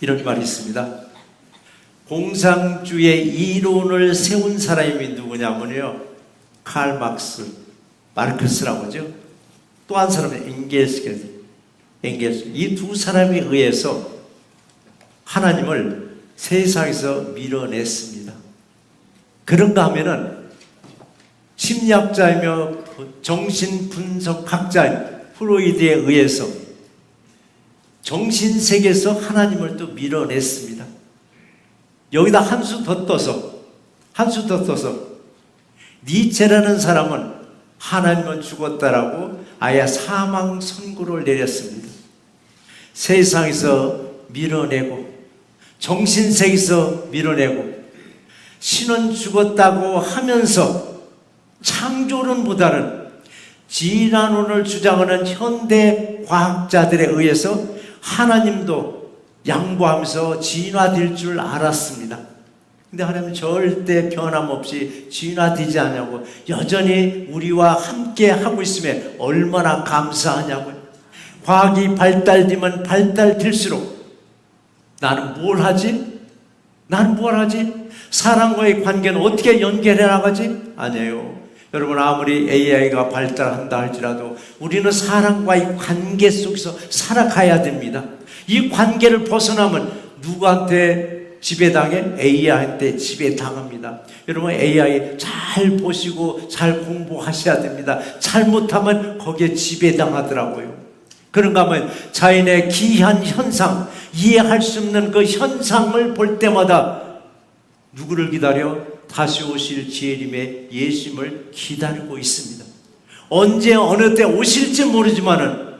이런 말이 있습니다. 공산주의 이론을 세운 사람이 누구냐면요, 칼 막스, 마르크스라고 하죠. 또 한 사람은 엥겔스. 이 두 사람에 의해서 하나님을 세상에서 밀어냈습니다. 그런가 하면은 심리학자이며 정신분석학자인 프로이드에 의해서 정신세계에서 하나님을 또 밀어냈습니다. 여기다 한 수 더 떠서 니체라는 사람은 하나님은 죽었다라고 아예 사망 선고를 내렸습니다. 세상에서 밀어내고 정신세계에서 밀어내고 신은 죽었다고 하면서 창조론보다는 진화론을 주장하는 현대 과학자들에 의해서 하나님도 양보하면서 진화될 줄 알았습니다. 근데 하나님은 절대 변함없이 진화되지 않냐고, 여전히 우리와 함께 하고 있음에 얼마나 감사하냐고요. 과학이 발달되면 발달될수록 나는 뭘 하지? 사람과의 관계는 어떻게 연결해 나가지? 아니에요. 여러분, 아무리 AI가 발달한다 할지라도 우리는 사람과의 관계 속에서 살아가야 됩니다. 이 관계를 벗어나면 누구한테 지배당해? AI한테 지배당합니다. 여러분, AI 잘 보시고 잘 공부하셔야 됩니다. 잘못하면 거기에 지배당하더라고요. 그런가 하면 자연의 기이한 현상, 이해할 수 없는 그 현상을 볼 때마다 누구를 기다려? 다시 오실 주님의 예수님을 기다리고 있습니다. 언제 어느 때 오실지 모르지만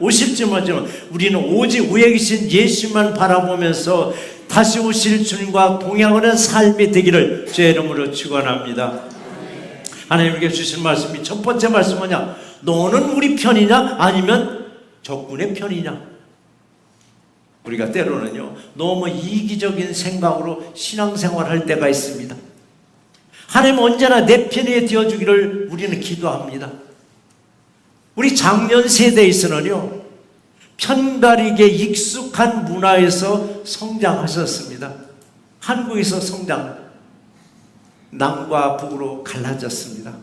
우리는 오직 위에 계신 예수만 바라보면서 다시 오실 주님과 동행하는 삶이 되기를 주의 이름으로 축원합니다. 하나님께 주신 말씀이 첫 번째 말씀 뭐냐? 너는 우리 편이냐 아니면 적군의 편이냐? 우리가 때로는요, 너무 이기적인 생각으로 신앙생활할 때가 있습니다. 하나님 언제나 내 편에 되어주기를 우리는 기도합니다. 우리 작년 세대에서는요, 편가르기에 익숙한 문화에서 성장하셨습니다. 한국에서 남과 북으로 갈라졌습니다.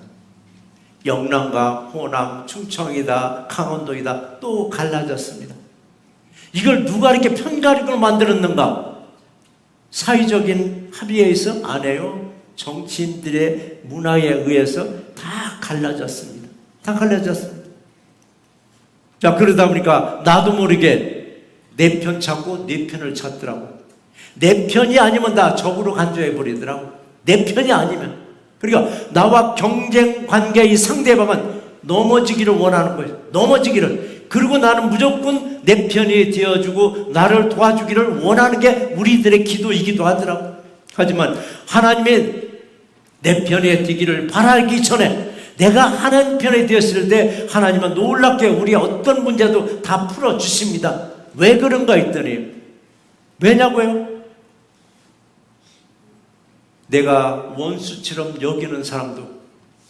영남과 호남, 충청이다, 강원도이다, 또 갈라졌습니다. 이걸 누가 이렇게 편가르기로 만들었는가? 사회적인 합의에 의해서 안 해요. 정치인들의 문화에 의해서 다 갈라졌습니다. 자, 그러다 보니까 나도 모르게 내 편 찾고 내 편을 찾더라고. 내 편이 아니면 다 적으로 간주해 버리더라고. 내 편이 아니면. 그러니까 나와 경쟁 관계의 상대방은 넘어지기를 원하는 거예요. 그리고 나는 무조건 내 편이 되어주고 나를 도와주기를 원하는 게 우리들의 기도이기도 하더라고. 하지만 하나님의 내 편에 되기를 바라기 전에 내가 하나님 편에 되었을 때 하나님은 놀랍게 우리의 어떤 문제도 다 풀어주십니다. 왜 그런가 했더니, 왜냐고요? 내가 원수처럼 여기는 사람도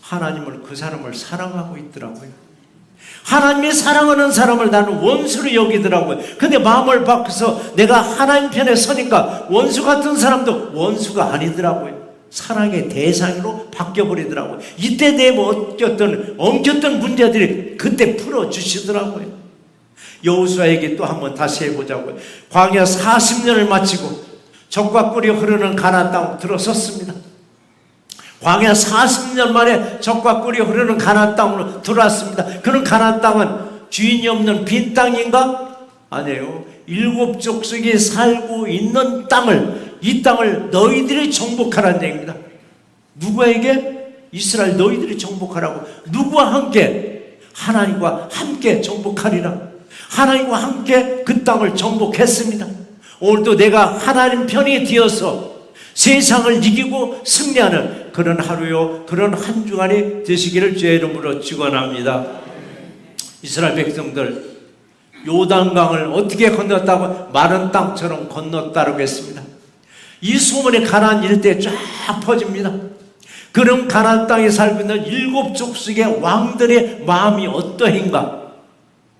하나님을, 그 사람을 사랑하고 있더라고요. 하나님이 사랑하는 사람을 나는 원수로 여기더라고요. 근데 마음을 바꿔서 내가 하나님 편에 서니까 원수 같은 사람도 원수가 아니더라고요. 사랑의 대상으로 바뀌어버리더라고요. 이때 내 엉켰던 문제들이 그때 풀어주시더라고요. 여호수아에게 또 한번 다시 해보자고요. 광야 40년을 마치고 적과 꿀이 흐르는 가나안 땅으로 들어섰습니다. 광야 40년 만에 적과 꿀이 흐르는 가나안 땅으로 들어왔습니다. 그런 가나안 땅은 주인이 없는 빈 땅인가? 아니에요. 7 족속이 살고 있는 땅을, 이 땅을 너희들이 정복하라는 얘기입니다. 누구에게? 이스라엘 너희들이 정복하라고. 누구와 함께? 하나님과 함께 정복하리라. 하나님과 함께 그 땅을 정복했습니다. 오늘도 내가 하나님 편이 되어서 세상을 이기고 승리하는 그런 하루요, 그런 한 주간이 되시기를 주의 이름으로 축원합니다. 이스라엘 백성들 요단강을 어떻게 건넜다고? 마른 땅처럼 건넜다고 했습니다. 이 소문이 가나안 일대에 쫙 퍼집니다. 그런 가나안 땅에 살고 있는 7 족속의 왕들의 마음이 어떠한가?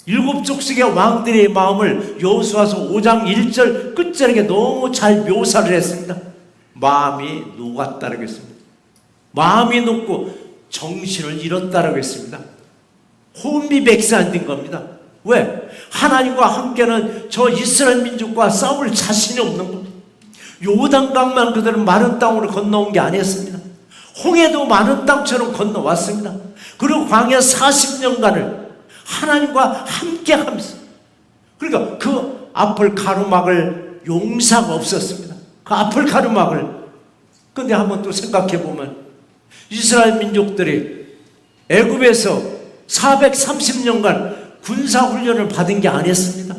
일곱 족속의 왕들의 마음을 여호수아서 5장 1절 끝자락에 너무 잘 묘사를 했습니다. 마음이 녹았다라고 했습니다. 마음이 녹고 정신을 잃었다라고 했습니다. 혼미백산된 겁니다. 왜? 하나님과 함께는 저 이스라엘 민족과 싸울 자신이 없는 겁니다. 요단강만 그들은 마른 땅으로 건너온 게 아니었습니다. 홍해도 마른 땅처럼 건너왔습니다. 그리고 광야 40년간을 하나님과 함께 하면서, 그러니까 그 앞을 가로막을 용사가 없었습니다. 그 앞을 가로막을. 근데 한번 또 생각해 보면 이스라엘 민족들이 애굽에서 430년간 군사훈련을 받은 게 아니었습니다.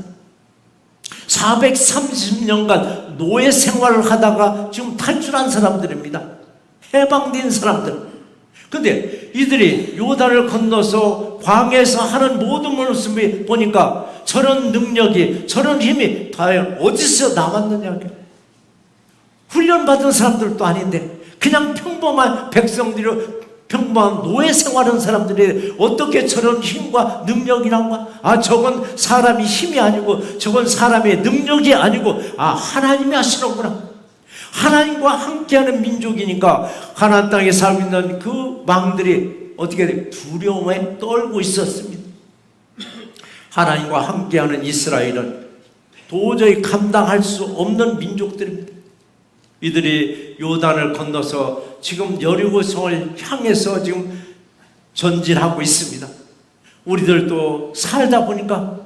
430년간 노예 생활을 하다가 지금 탈출한 사람들입니다. 해방된 사람들. 근데 이들이 요단을 건너서 광야에서 하는 모든 모습을 보니까 저런 능력이, 저런 힘이 과연 어디서 나왔느냐. 훈련받은 사람들도 아닌데 그냥 평범한 백성들이, 평범한 노예 생활하는 사람들이 어떻게 저런 힘과 능력이란가? 저건 사람이 힘이 아니고 저건 사람의 능력이 아니고 하나님이 하시는구나. 하나님과 함께하는 민족이니까 가나안 땅에 살고 있는 그 왕들이 어떻게 두려움에 떨고 있었습니다. 하나님과 함께하는 이스라엘은 도저히 감당할 수 없는 민족들입니다. 이들이 요단을 건너서 지금 여리고성을 향해서 지금 전진하고 있습니다. 우리들도 살다 보니까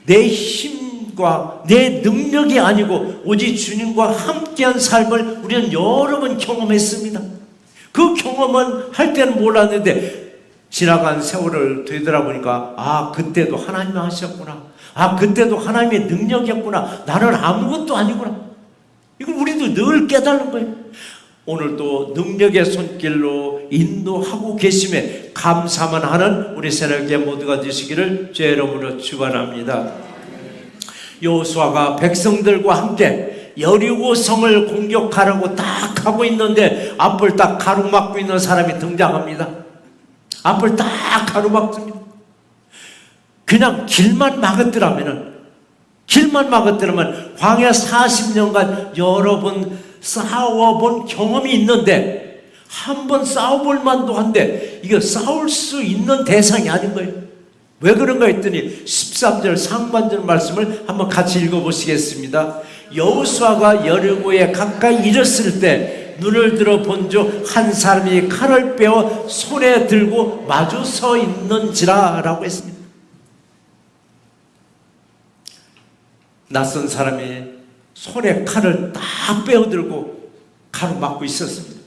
내 힘과 내 능력이 아니고 오직 주님과 함께한 삶을 우리는 여러 번 경험했습니다. 그 경험은 할 때는 몰랐는데 지나간 세월을 되돌아보니까 그때도 하나님이 하셨구나. 그때도 하나님의 능력이었구나. 나는 아무것도 아니구나. 이걸 우리도 늘 깨달는 거예요. 오늘도 능력의 손길로 인도하고 계심에 감사만 하는 우리 새벽에 모두가 되시기를 주의 이름으로 축원합니다. 여호수아가 백성들과 함께 여리고성을 공격하려고 딱 하고 있는데 앞을 딱 가로막고 있는 사람이 등장합니다. 앞을 딱 가로막습니다. 그냥 길만 막았더라면 광야 40년간 여러 번 싸워본 경험이 있는데 한 번 싸워볼 만도 한데 이거 싸울 수 있는 대상이 아닌 거예요. 왜 그런가 했더니 13절 상반절 말씀을 한번 같이 읽어보시겠습니다. 여호수아가 여리고에 가까이 이르렀을 때 눈을 들어 본즉 한 사람이 칼을 빼어 손에 들고 마주 서 있는지라 라고 했습니다. 낯선 사람이 손에 칼을 딱 빼어들고 가로막고 있었습니다.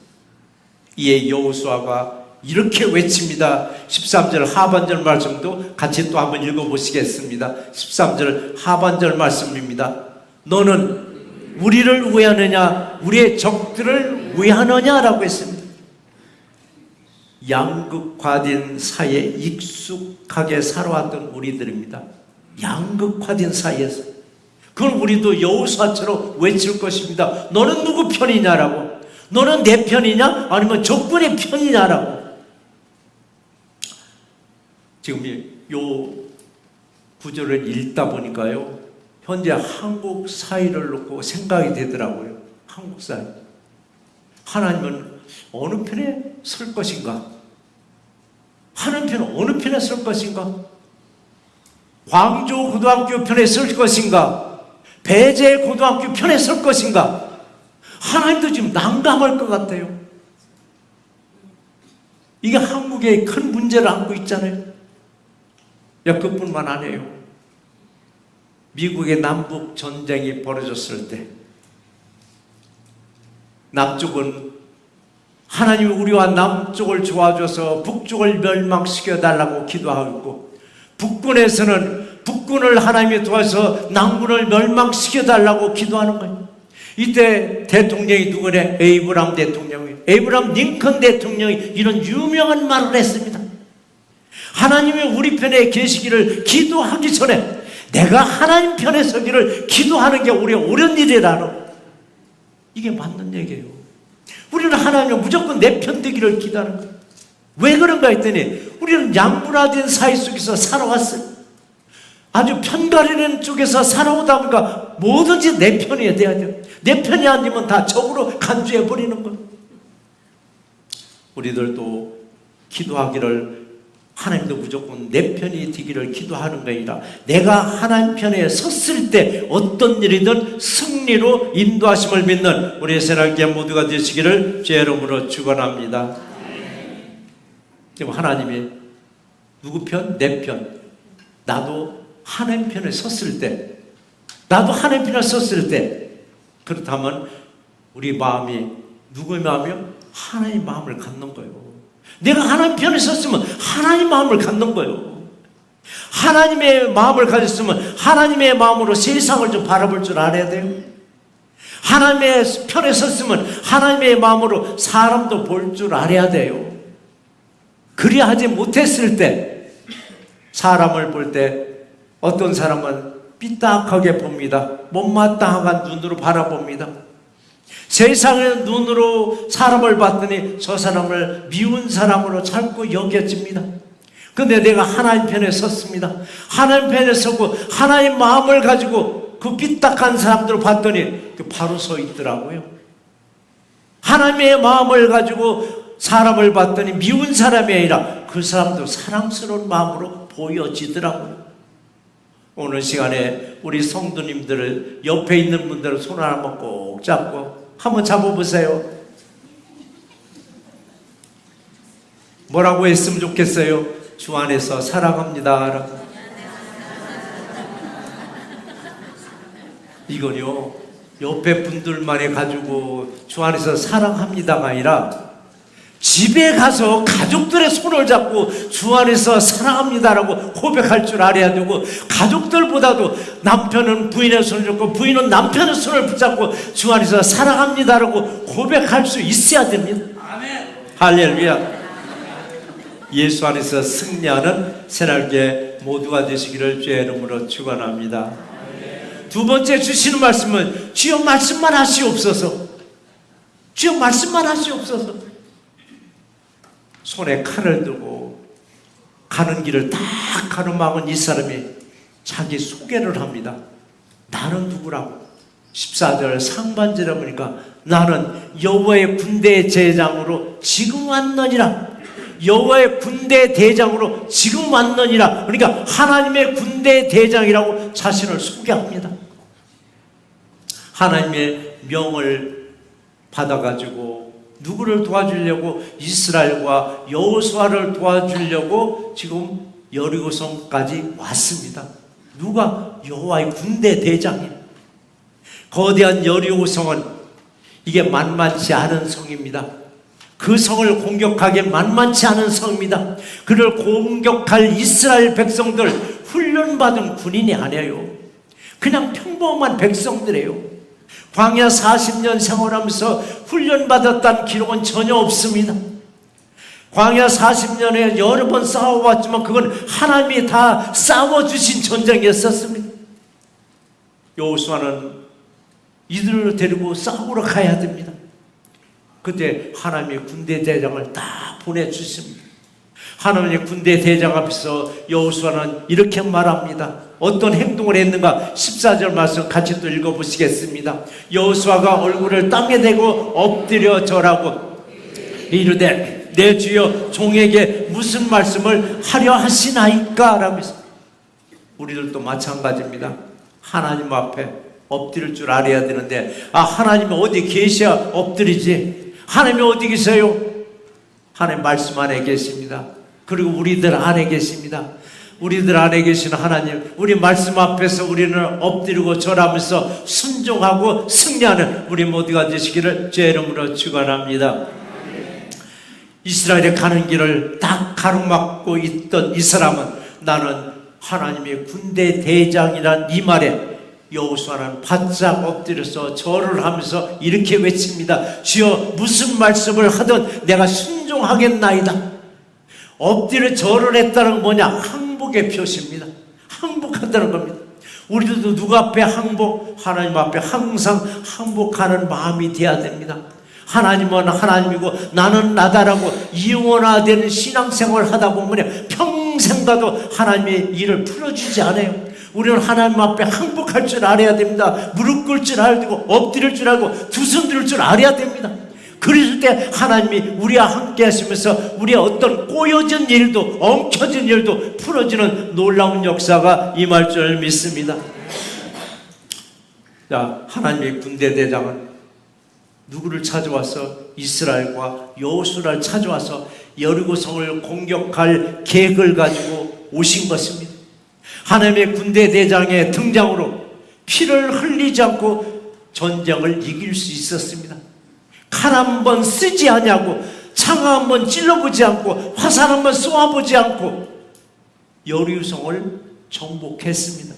이에 여호수아가 이렇게 외칩니다. 13절 하반절 말씀도 같이 또 한번 읽어보시겠습니다. 13절 하반절 말씀입니다. 너는 우리를 위하느냐 우리의 적들을 위하느냐라고 했습니다. 양극화된 사이에 익숙하게 살아왔던 우리들입니다. 양극화된 사이에서. 그건 우리도 여호수아처럼 외칠 것입니다. 너는 누구 편이냐라고. 너는 내 편이냐 아니면 적군의 편이냐라고. 지금 요 구절을 읽다 보니까요, 현재 한국 사회를 놓고 생각이 되더라고요. 한국 사회. 하나님은 어느 편에 설 것인가? 하나님은 어느 편에 설 것인가? 광주 고등학교 편에 설 것인가? 배재 고등학교 편에 설 것인가? 하나님도 지금 난감할 것 같아요. 이게 한국의 큰 문제를 안고 있잖아요. 그뿐만 아니에요. 미국의 남북 전쟁이 벌어졌을 때 남쪽은 하나님이 우리와 남쪽을 도와줘서 북쪽을 멸망시켜 달라고 기도하고 있고, 북군에서는 북군을 하나님이 도와서 남군을 멸망시켜 달라고 기도하는 거예요. 이때 대통령이 누구냐? 에이브람 대통령이에요. 에이브람 링컨 대통령이 이런 유명한 말을 했습니다. 하나님이 우리 편에 계시기를 기도하기 전에 내가 하나님 편에 서기를 기도하는 게 우리의 옳은 일이라는, 이게 맞는 얘기예요. 우리는 하나님이 무조건 내 편 되기를 기도하는 거예요. 왜 그런가 했더니 우리는 양분화된 사회 속에서 살아왔어요. 아주 편가르는 쪽에서 살아오다 보니까 뭐든지 내 편이 돼야 돼요. 내 편이 아니면 다 적으로 간주해 버리는 거예요. 우리들도 기도하기를 하나님도 무조건 내 편이 되기를 기도하는 게 아니라 내가 하나님 편에 섰을 때 어떤 일이든 승리로 인도하심을 믿는 우리 새날개 모두가 되시기를 주의 이름으로 축원합니다. 지금 하나님이 누구 편? 내 편. 나도 하나님 편에 섰을 때, 나도 하나님 편에 섰을 때, 그렇다면 우리 마음이 누구의 마음이요? 하나님 마음을 갖는 거예요. 내가 하나님 편에 섰으면 하나님 마음을 갖는 거예요. 하나님의 마음을 가졌으면 하나님의 마음으로 세상을 좀 바라볼 줄 알아야 돼요. 하나님의 편에 섰으면 하나님의 마음으로 사람도 볼 줄 알아야 돼요. 그리야 하지 못했을 때, 사람을 볼 때 어떤 사람은 삐딱하게 봅니다. 못마땅한 눈으로 바라봅니다. 세상의 눈으로 사람을 봤더니 저 사람을 미운 사람으로 자꾸 여겨집니다. 근데 내가 하나님 편에 섰습니다. 하나님 편에 서고 하나님 마음을 가지고 그 삐딱한 사람들을 봤더니 바로 서 있더라고요. 하나님의 마음을 가지고 사람을 봤더니 미운 사람이 아니라 그 사람도 사랑스러운 마음으로 보여지더라고요. 오늘 시간에 우리 성도님들을 옆에 있는 분들을 손 하나만 꼭 잡고 한번 잡아보세요. 뭐라고 했으면 좋겠어요? 주 안에서 사랑합니다. 이건요, 옆에 분들만 해가지고 주 안에서 사랑합니다가 아니라 집에 가서 가족들의 손을 잡고 주 안에서 사랑합니다라고 고백할 줄 알아야 되고, 가족들보다도 남편은 부인의 손을 잡고 부인은 남편의 손을 붙잡고 주 안에서 사랑합니다라고 고백할 수 있어야 됩니다. 아멘. 할렐루야. 예수 안에서 승리하는 새날개 모두가 되시기를 주의 이름으로 축원합니다. 두 번째 주시는 말씀은 주여 말씀만 하시옵소서. 주여 말씀만 하시옵소서. 손에 칼을 들고 가는 길을 딱 가로막은 이 사람이 자기 소개를 합니다. 나는 누구라고? 14절 상반절에 보니까 나는 여호와의 군대의 제장으로 지금 왔느니라. 여호와의 군대 대장으로 지금 왔느니라. 그러니까 하나님의 군대 대장이라고 자신을 소개합니다. 하나님의 명을 받아가지고 누구를 도와주려고? 이스라엘과 여호수아를 도와주려고 지금 여리고성까지 왔습니다. 누가? 여호와의 군대 대장이에요. 거대한 여리고성은 이게 만만치 않은 성입니다. 그 성을 공격하기 만만치 않은 성입니다. 그를 공격할 이스라엘 백성들, 훈련받은 군인이 아니에요. 그냥 평범한 백성들이에요. 광야 40년 생활하면서 훈련받았다는 기록은 전혀 없습니다. 광야 40년에 여러 번 싸워왔지만 그건 하나님이 다 싸워주신 전쟁이었었습니다. 여호수아는 이들을 데리고 싸우러 가야 됩니다. 그때 하나님의 군대 대장을 다 보내주십니다. 하나님의 군대 대장 앞에서 여호수아는 이렇게 말합니다. 어떤 행동을 했는가? 14절 말씀 같이 또 읽어보시겠습니다. 여호수아가 얼굴을 땅에 대고 엎드려 절하고 이르되 내 주여 종에게 무슨 말씀을 하려 하시나이까? 라고 했습니다. 우리들도 마찬가지입니다. 하나님 앞에 엎드릴 줄 알아야 되는데, 하나님이 어디 계셔야 엎드리지. 하나님이 어디 계세요? 하나님 말씀 안에 계십니다. 그리고 우리들 안에 계십니다. 우리들 안에 계신 하나님, 우리 말씀 앞에서 우리는 엎드리고 절하면서 순종하고 승리하는 우리 모두가 되시기를 주의 이름으로 축원합니다. 이스라엘에 가는 길을 딱 가로막고 있던 이 사람은 나는 하나님의 군대 대장이란 이 말에 여호수아는 바짝 엎드려서 절을 하면서 이렇게 외칩니다. 주여 무슨 말씀을 하든 내가 순종하겠나이다. 엎드려 절을 했다는 건 뭐냐? 항복의 표시입니다. 항복한다는 겁니다. 우리들도 누구 앞에 항복? 하나님 앞에 항상 항복하는 마음이 돼야 됩니다. 하나님은 하나님이고 나는 나다라고 이원화되는 신앙생활을 하다 보면 평생 가도 하나님의 일을 풀어주지 않아요. 우리는 하나님 앞에 항복할 줄 알아야 됩니다. 무릎 꿇을 줄 알고 엎드릴 줄 알고 두 손 들 줄 알아야 됩니다. 그랬을 때 하나님이 우리와 함께 하시면서 우리의 어떤 꼬여진 일도 엉켜진 일도 풀어지는 놀라운 역사가 임할 줄 믿습니다. 자, 하나님의 군대 대장은 누구를 찾아와서 이스라엘과 여호수아를 찾아와서 여리고성을 공격할 계획을 가지고 오신 것입니다. 하나님의 군대 대장의 등장으로 피를 흘리지 않고 전쟁을 이길 수 있었습니다. 칼 한 번 쓰지 않냐고, 창 한 번 찔러보지 않고, 화살 한 번 쏘아보지 않고 여리고성을 정복했습니다.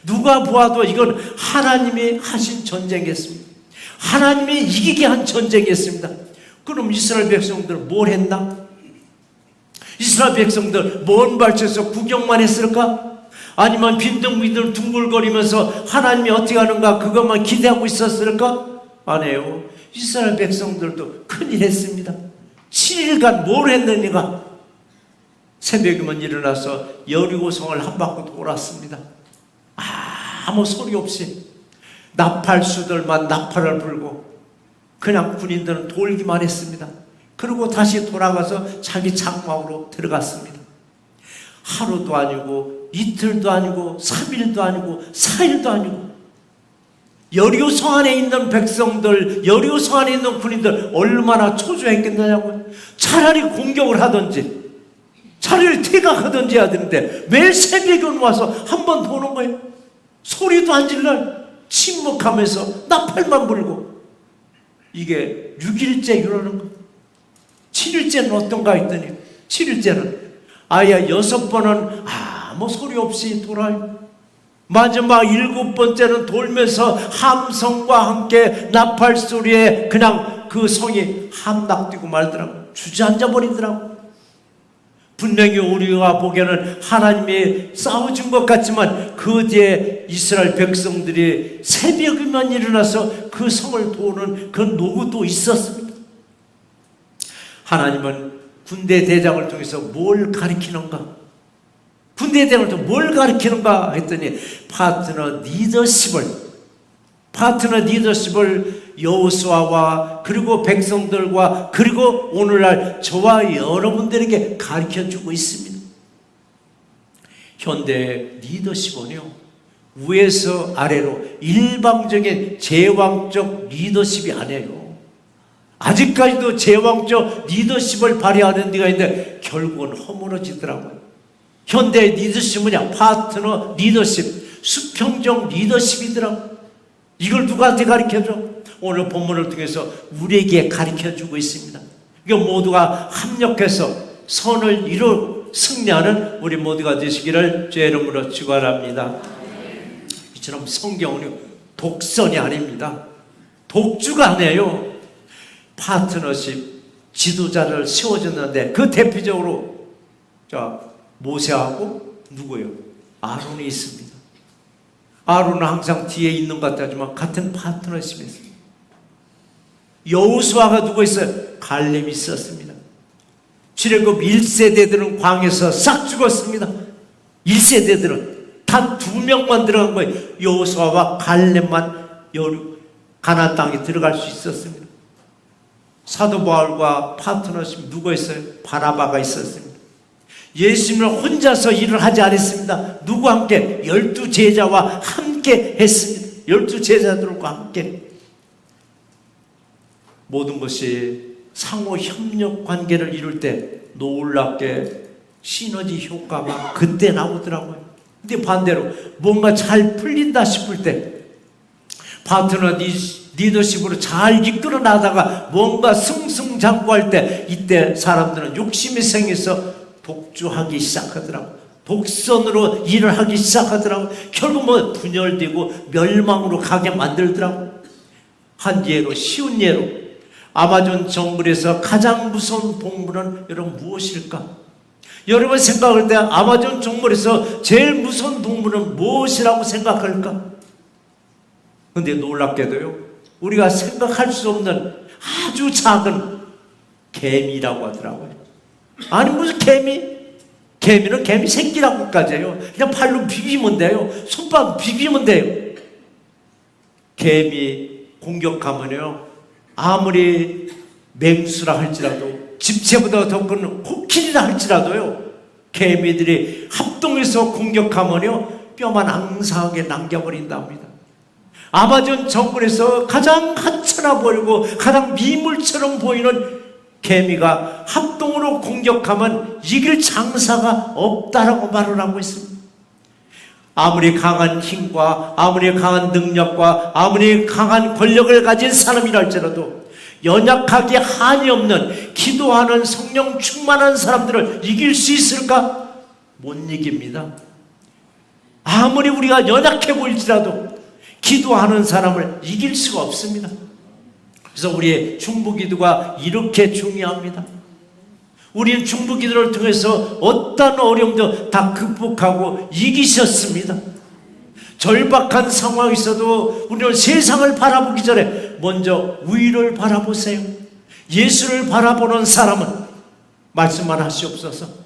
누가 보아도 이건 하나님이 하신 전쟁이었습니다. 하나님이 이기게 한 전쟁이었습니다. 그럼 이스라엘 백성들 뭘 했나? 이스라엘 백성들 먼 발치에서 구경만 했을까? 아니면 빈둥빈둥 둥글거리면서 하나님이 어떻게 하는가 그것만 기대하고 있었을까? 아니에요. 이스라엘 백성들도 큰일 했습니다. 7일간 뭘 했느니가? 새벽이면 일어나서 여리고성을 한 바퀴 돌았습니다. 아무 소리 없이 나팔수들만 나팔을 불고 그냥 군인들은 돌기만 했습니다. 그리고 다시 돌아가서 자기 장막으로 들어갔습니다. 하루도 아니고 이틀도 아니고 3일도 아니고 4일도 아니고 여리고성 안에 있는 백성들, 여리고성 안에 있는 군인들 얼마나 초조했겠느냐고요. 차라리 공격을 하든지 차라리 퇴각하든지 해야 되는데 매일 새벽에 와서 한 번 도는 거예요. 소리도 안 질러 침묵하면서 나팔만 불고. 이게 6일째 이러는 거. 7일째는 어떤가 했더니 7일째는 아예 6번은 아무 소리 없이 돌아요. 마지막 7번째는 돌면서 함성과 함께 나팔 소리에 그냥 그 성이 함락되고 말더라고. 주저앉아 버리더라고. 분명히 우리가 보기에는 하나님이 싸워준 것 같지만 그 뒤에 이스라엘 백성들이 새벽이면 일어나서 그 성을 도는 그 노고도 있었습니다. 하나님은 군대 대장을 통해서 뭘 가리키는가? 군대 대장을 통해서 뭘 가리키는가 했더니 파트너 리더십을 여호수아와 그리고 백성들과 그리고 오늘날 저와 여러분들에게 가르쳐주고 있습니다. 현대 리더십은요, 위에서 아래로 일방적인 제왕적 리더십이 아니에요. 아직까지도 제왕적 리더십을 발휘하는 데가 있는데 결국은 허물어지더라고요. 현대 리더십은 뭐냐? 파트너 리더십, 수평적 리더십이더라고요. 이걸 누구한테 가르쳐줘? 오늘 본문을 통해서 우리에게 가르쳐주고 있습니다. 이거 모두가 합력해서 선을 이루어 승리하는 우리 모두가 되시기를 주의 이름으로 축원합니다. 이처럼 성경은 독선이 아닙니다. 독주가 아니에요. 파트너십, 지도자를 세워줬는데 그 대표적으로 모세하고 누구예요? 아론이 있습니다. 아론은 항상 뒤에 있는 것 같지만 같은 파트너십이었습니다. 여호수아가 누구 있어요? 갈렙이 있었습니다. 출애굽 1세대들은 광에서 싹 죽었습니다. 1세대들은 단 2명만 들어간 거예요. 여호수아와 갈렙만 가나안 땅에 들어갈 수 있었습니다. 사도 바울과 파트너십 누구 있어요? 바나바가 있었습니다. 예수님은 혼자서 일을 하지 않았습니다. 누구와 함께? 12제자와 함께 했습니다. 12제자들과 함께. 모든 것이 상호 협력 관계를 이룰 때 놀랍게 시너지 효과가 그때 나오더라고요. 근데 반대로 뭔가 잘 풀린다 싶을 때 파트너 리더십으로 잘 이끌어 나가다가 뭔가 승승장구할 때 이때 사람들은 욕심이 생겨서 독주하기 시작하더라고요. 독선으로 일을 하기 시작하더라고요. 결국 분열되고 멸망으로 가게 만들더라고요. 한 예로, 쉬운 예로 아마존 정글에서 가장 무서운 동물은 여러분 무엇일까? 여러분 생각할 때 아마존 정글에서 제일 무서운 동물은 무엇이라고 생각할까? 근데 놀랍게도요, 우리가 생각할 수 없는 아주 작은 개미라고 하더라고요. 아니 무슨 개미? 개미는 개미 새끼라고까지 해요. 그냥 팔로 비비면 돼요. 손바닥 비비면 돼요. 개미 공격하면요, 아무리 맹수라 할지라도, 집채보다 더 큰 코끼리라 할지라도요, 개미들이 합동해서 공격하면요, 뼈만 앙상하게 남겨버린답니다. 아마존 정글에서 가장 하찮아 보이고 가장 미물처럼 보이는 개미가 합동으로 공격하면 이길 장사가 없다라고 말을 하고 있습니다. 아무리 강한 힘과 아무리 강한 능력과 아무리 강한 권력을 가진 사람이라 할지라도 연약하게 한이 없는 기도하는 성령 충만한 사람들을 이길 수 있을까? 못 이깁니다. 아무리 우리가 연약해 보일지라도 기도하는 사람을 이길 수가 없습니다. 그래서 우리의 중보기도가 이렇게 중요합니다. 우리는 중보기도를 통해서 어떤 어려움도 다 극복하고 이기셨습니다. 절박한 상황이 있어도 우리는 세상을 바라보기 전에 먼저 위를 바라보세요. 예수를 바라보는 사람은 말씀만 하시옵소서.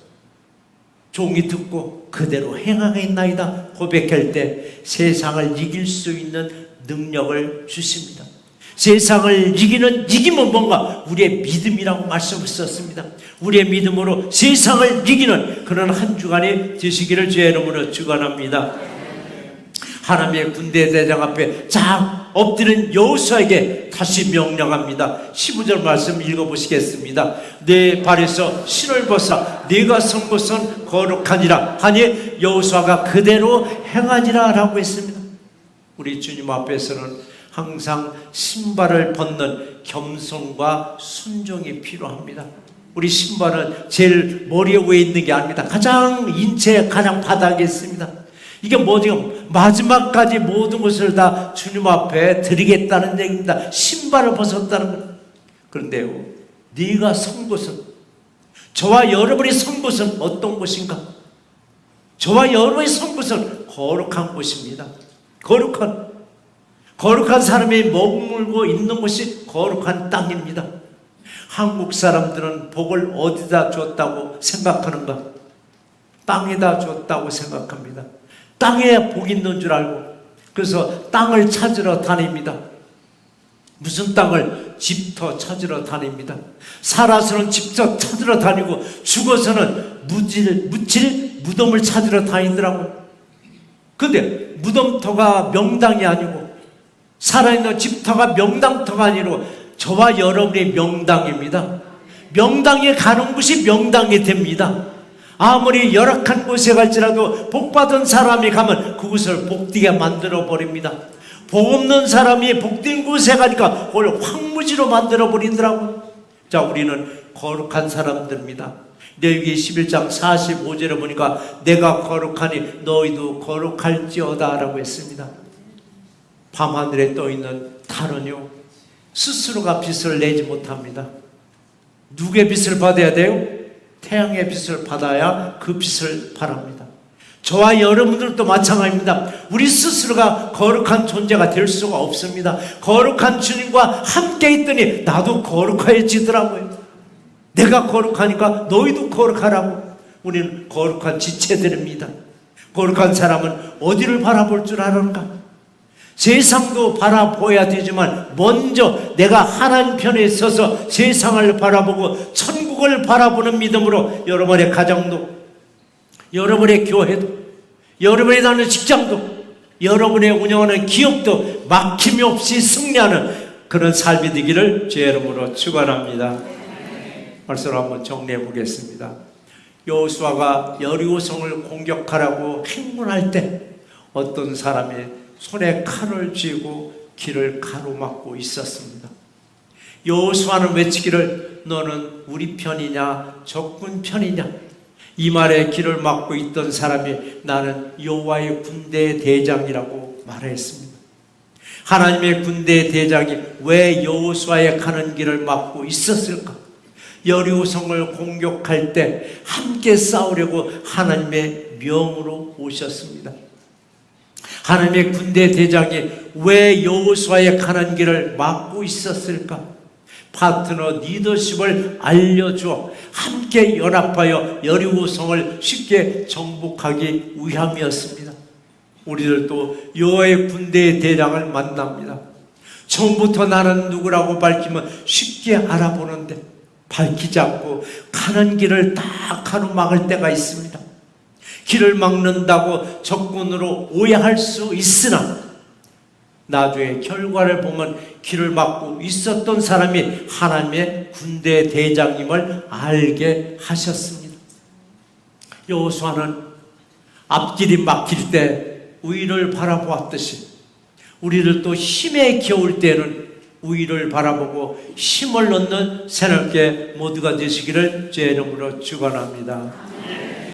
종이 듣고 그대로 행하겠나이다 고백할 때 세상을 이길 수 있는 능력을 주십니다. 세상을 이기는 이김은 뭔가? 우리의 믿음이라고 말씀을 썼습니다. 우리의 믿음으로 세상을 이기는 그런 한 주간이 되시기를 주의 이름으로 축원합니다. 하나님의 군대 대장 앞에 쫙 엎드린 여호수아에게 다시 명령합니다. 15절 말씀 읽어보시겠습니다. 내 발에서 신을 벗어 네가 선 곳은 거룩하니라 하니 여호수아가 그대로 행하니라 라고 했습니다. 우리 주님 앞에서는 항상 신발을 벗는 겸손과 순종이 필요합니다. 우리 신발은 제일 머리 위에 있는 게 아닙니다. 가장 인체의 가장 바닥에 있습니다. 이게 뭐죠? 마지막까지 모든 것을 다 주님 앞에 드리겠다는 얘기입니다. 신발을 벗었다는 것. 그런데요, 네가 선 곳은, 저와 여러분이 선 곳은 어떤 곳인가? 저와 여러분이 선 곳은 거룩한 곳입니다. 거룩한 사람이 머물고 있는 곳이 거룩한 땅입니다. 한국 사람들은 복을 어디다 줬다고 생각하는가? 땅에다 줬다고 생각합니다. 땅에 복 있는 줄 알고 그래서 땅을 찾으러 다닙니다. 무슨 땅을? 집터 찾으러 다닙니다. 살아서는 집터 찾으러 다니고 죽어서는 무덤을 찾으러 다니더라고요. 그런데 무덤터가 명당이 아니고 살아있는 집터가 명당터가 아니고 저와 여러분의 명당입니다. 명당에 가는 곳이 명당이 됩니다. 아무리 열악한 곳에 갈지라도 복받은 사람이 가면 그곳을 복되게 만들어 버립니다. 복 없는 사람이 복된 곳에 가니까 그걸 황무지로 만들어 버리더라고요. 자, 우리는 거룩한 사람들입니다. 레위기 11장 45절에 보니까 내가 거룩하니 너희도 거룩할지어다 라고 했습니다. 밤하늘에 떠있는 달은요, 스스로가 빛을 내지 못합니다. 누구의 빛을 받아야 돼요? 태양의 빛을 받아야 그 빛을 바랍니다. 저와 여러분들도 마찬가지입니다. 우리 스스로가 거룩한 존재가 될 수가 없습니다. 거룩한 주님과 함께 있더니 나도 거룩해지더라고요. 내가 거룩하니까 너희도 거룩하라고. 우리는 거룩한 지체들입니다. 거룩한 사람은 어디를 바라볼 줄 아는가? 세상도 바라보아야 되지만 먼저 내가 하나님 편에 서서 세상을 바라보고 천국을 바라보는 믿음으로 여러분의 가정도, 여러분의 교회도, 여러분이 다니는 직장도, 여러분의 운영하는 기업도 막힘이 없이 승리하는 그런 삶이 되기를 주의 이름으로 축원합니다. 말씀을 한번 정리해 보겠습니다. 여호수아가 여리고성을 공격하라고 행군할 때 어떤 사람이 손에 칼을 쥐고 길을 가로막고 있었습니다. 여호수아는 외치기를 너는 우리 편이냐 적군 편이냐? 이 말에 길을 막고 있던 사람이 나는 여호와의 군대 대장이라고 말했습니다. 하나님의 군대 대장이 왜 여호수아의 가는 길을 막고 있었을까? 여리고성을 공격할 때 함께 싸우려고 하나님의 명으로 오셨습니다. 하나님의 군대 대장이 왜 여호수아의 가는 길을 막고 있었을까? 파트너 리더십을 알려주어 함께 연합하여 여리고성을 쉽게 정복하기 위함이었습니다. 우리들도 여호와의 군대의 대장을 만납니다. 처음부터 나는 누구라고 밝히면 쉽게 알아보는데 밝히지 않고 가는 길을 딱 가로막을 때가 있습니다. 길을 막는다고 적군으로 오해할 수 있으나 나중에 결과를 보면 길을 막고 있었던 사람이 하나님의 군대 대장임을 알게 하셨습니다. 여호수아는 앞길이 막힐 때 위를 바라보았듯이 우리들도 힘에 겨울 때는 위를 바라보고 힘을 얻는 새롭게 모두가 되시기를 주의 이름으로 축원합니다.